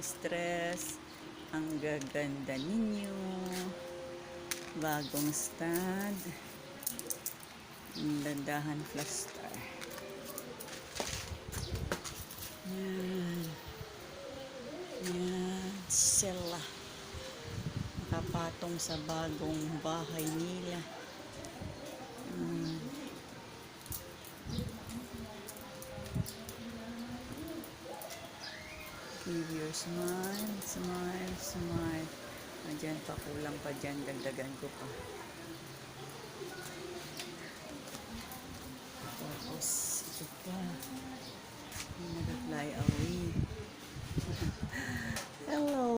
ma-stress. Ang gaganda ninyo. Bagong stud. Ang dandahan plaster. Yan. Yan. Sila. Nakapatong sa bagong bahay nila. Give your smile, smile, smile. Diyan pa, kulang pa dyan. Dagdagan ko pa.